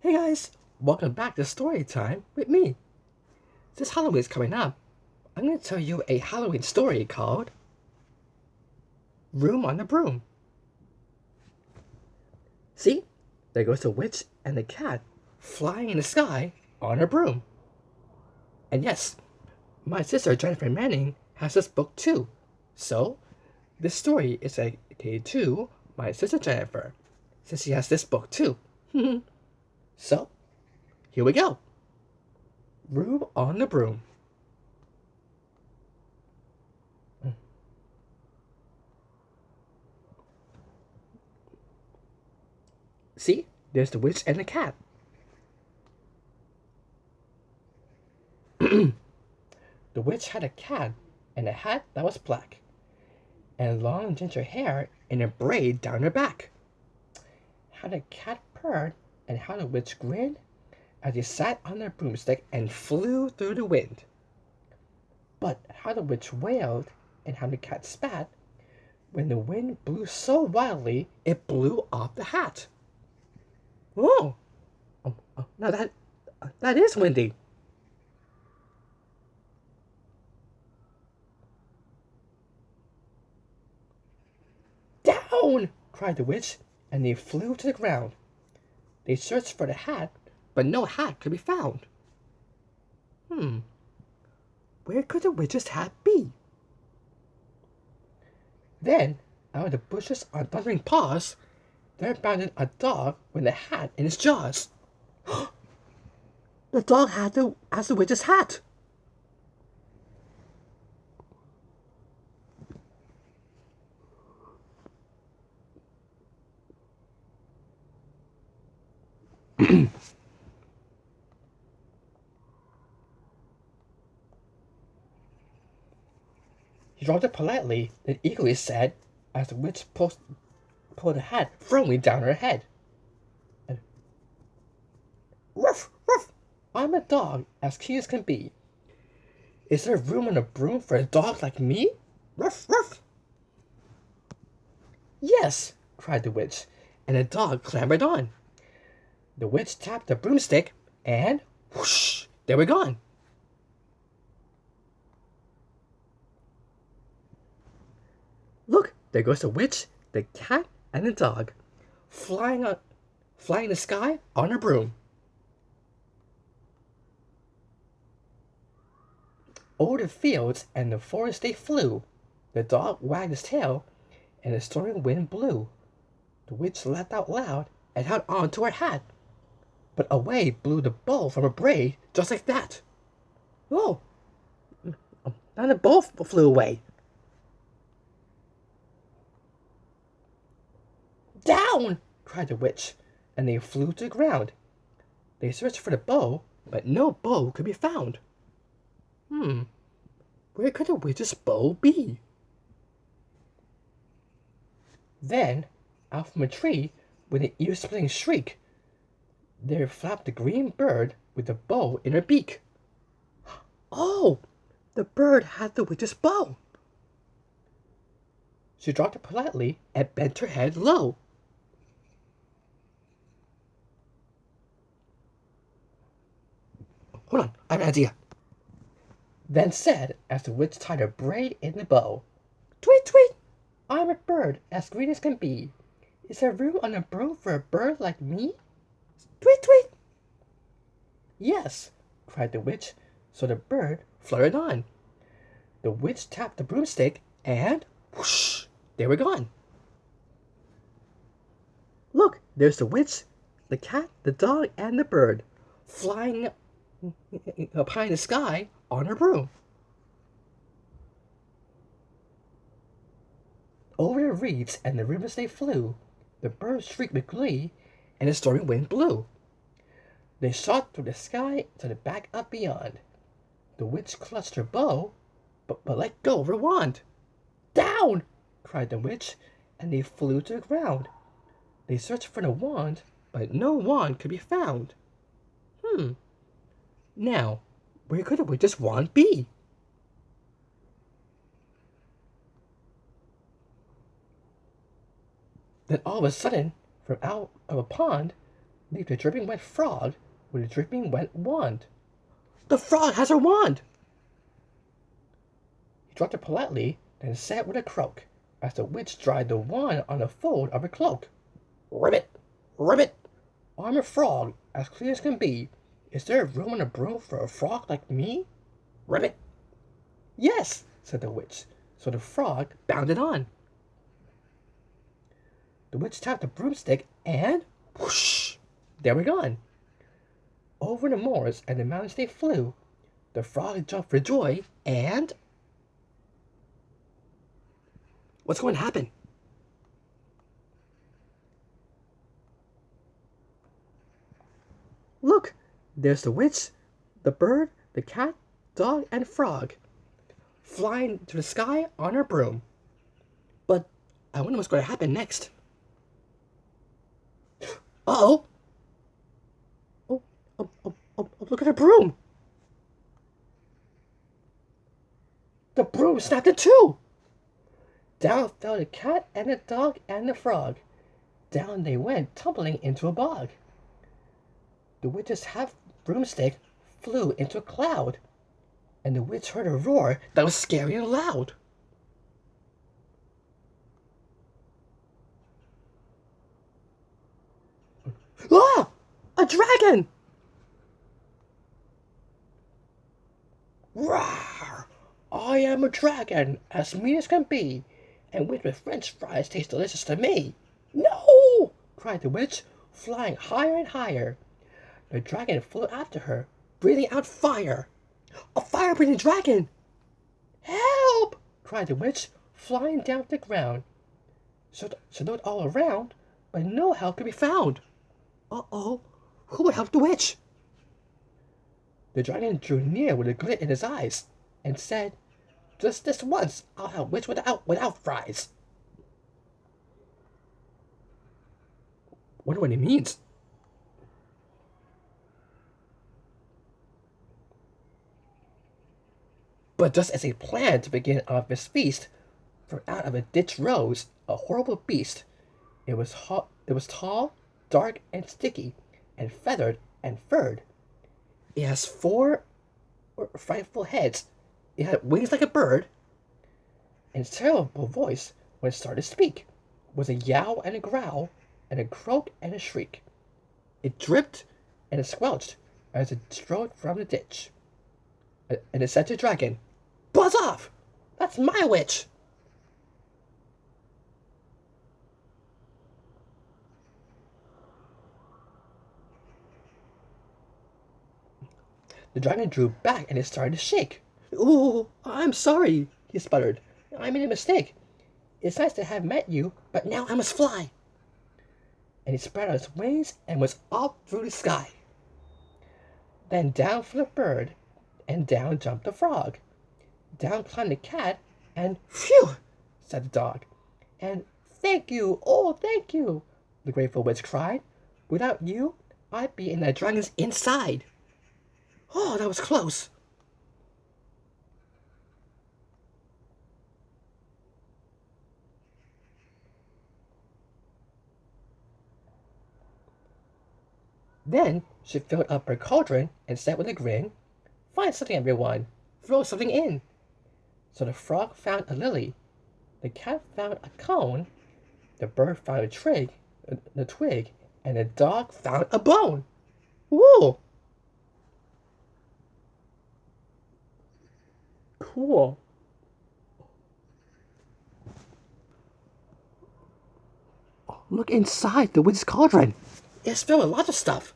Hey guys, welcome back to Story Time with me. This Halloween is coming up. I'm going to tell you a Halloween story called Room on the Broom. See, there goes the witch and the cat flying in the sky on a broom. And yes, my sister Jennifer Manning has this book too. So, this story is dedicated to my sister Jennifer, since she has this book too. So, here we go. Room on the Broom. See, there's the witch and the cat. The witch had a cat and a hat that was black, and long ginger hair and a braid down her back. How the cat purred and how the witch grinned as he sat on the broomstick and flew through the wind. But how the witch wailed and how the cat spat when the wind blew so wildly it blew off the hat. Whoa! Now that is windy. Down! Cried the witch, and they flew to the ground. They searched for the hat, but no hat could be found. Where could the witch's hat be? Then, out of the bushes on thundering paws, there bounded a dog with a hat in his jaws. The dog had the witch's hat. He dropped it politely, then eagerly said, as the witch pulled the hat firmly down her head. And, ruff, ruff! I'm a dog, as cute as can be. Is there room on a broom for a dog like me? Ruff, ruff! Yes, cried the witch, and the dog clambered on. The witch tapped the broomstick, and whoosh, they were gone. Look, there goes the witch, the cat, and the dog, flying in the sky on a broom. Over the fields and the forest they flew. The dog wagged his tail, and the stormy wind blew. The witch laughed out loud and held on to her hat, but away blew the bow from her braid just like that. Oh, now the bow flew away. Down! Cried the witch, and they flew to the ground. They searched for the bow, but no bow could be found. Where could the witch's bow be? Then, out from a tree, with an ear-splitting shriek, there flapped the green bird with the bow in her beak. Oh, the bird had the witch's bow. She dropped it politely and bent her head low. Hold on, I have an idea. Then said, as the witch tied her braid in the bow, Tweet, tweet! I'm a bird as green as can be. Is there room on a broom for a bird like me? Tweet, tweet! Yes, cried the witch, so the bird fluttered on. The witch tapped the broomstick, and whoosh, they were gone. Look, there's the witch, the cat, the dog, and the bird, flying up high in the sky on her broom. Over the reeds and the rivers they flew. The birds shrieked with glee, and the stormy wind blew. They shot through the sky to the back up beyond. The witch clutched her bow, but let go of her wand. Down! Cried the witch, and they flew to the ground. They searched for the wand, but no wand could be found. Now, where could the witch's wand be? Then all of a sudden, from out of a pond, leave the dripping wet frog with a dripping wet wand. The frog has her wand! He dropped it politely, then said with a croak, as the witch dried the wand on the fold of her cloak. Ribbit! Ribbit! I'm a frog, as clean as can be. Is there room on a broom for a frog like me? Ribbit! Yes, said the witch, so the frog bounded on. The witch tapped the broomstick and whoosh! They were gone. Over the moors and the mountains they flew. The frog jumped for joy and... What's going to happen? Look, there's the witch, the bird, the cat, dog, and frog flying to the sky on her broom. But I wonder what's going to happen next. Uh-oh! Oh, look at her broom! The broom snapped in two! Down fell the cat and the dog and the frog. Down they went, tumbling into a bog. The witch's half broomstick flew into a cloud, and the witch heard a roar that was scary and loud. Ah! A dragon! Rawr! I am a dragon, as mean as can be, and with French fries taste delicious to me. No! Cried the witch, flying higher and higher. The dragon flew after her, breathing out fire. A fire-breathing dragon! Help! Cried the witch, flying down to the ground. She looked all around, but no help could be found. Uh-oh, who would help the witch? The dragon drew near with a glint in his eyes, and said, Just this once, I'll have witch without fries. Wonder what he means. But just as he planned to begin on his feast, from out of a ditch rose a horrible beast. It was tall, dark, and sticky, and feathered and furred. It has 4 frightful heads. It had wings like a bird, and its terrible voice, when it started to speak, was a yowl and a growl, and a croak and a shriek. It dripped and it squelched as it strode from the ditch. And it said to the dragon, Buzz off! That's my witch! The dragon drew back and it started to shake. Ooh, I'm sorry, he sputtered. I made a mistake. It's nice to have met you, but now I must fly. And he spread out his wings and was off through the sky. Then down flew the bird, and down jumped the frog. Down climbed the cat, and phew, said the dog. And thank you, oh, thank you, the grateful witch cried. Without you, I'd be in that dragon's inside. Oh, that was close. Then she filled up her cauldron and said with a grin, Find something, everyone. Throw something in. So the frog found a lily, the cat found a cone, the bird found a twig, and the dog found a bone. Woo! Cool. Look inside the witch's cauldron. It's filled with lots of stuff.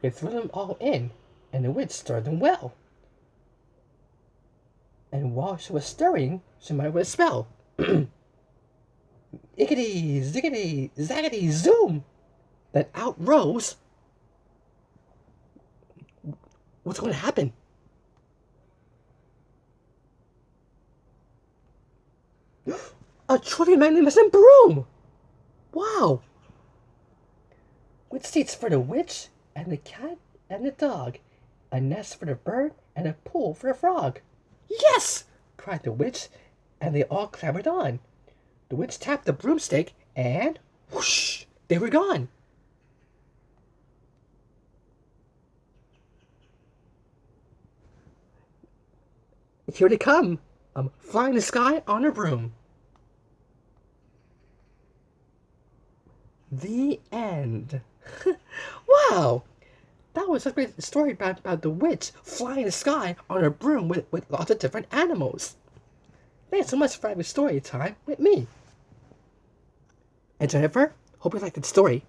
They threw them all in, and the witch stirred them well. And while she was stirring, she muttered with a spell. Ickety, ziggity, zaggity, zoom! Then out rose... What's going to happen? A truly magnificent broom! Wow! With seats for the witch, and the cat, and the dog, a nest for the bird, and a pool for the frog. Yes! Cried the witch, and they all clambered on. The witch tapped the broomstick, and whoosh! they were gone. Here they come, flying in the sky on a broom. The end. Wow, that was a great story about the witch flying in the sky on a broom with lots of different animals. Thanks so much for having story time with me. And Jennifer, hope you liked the story.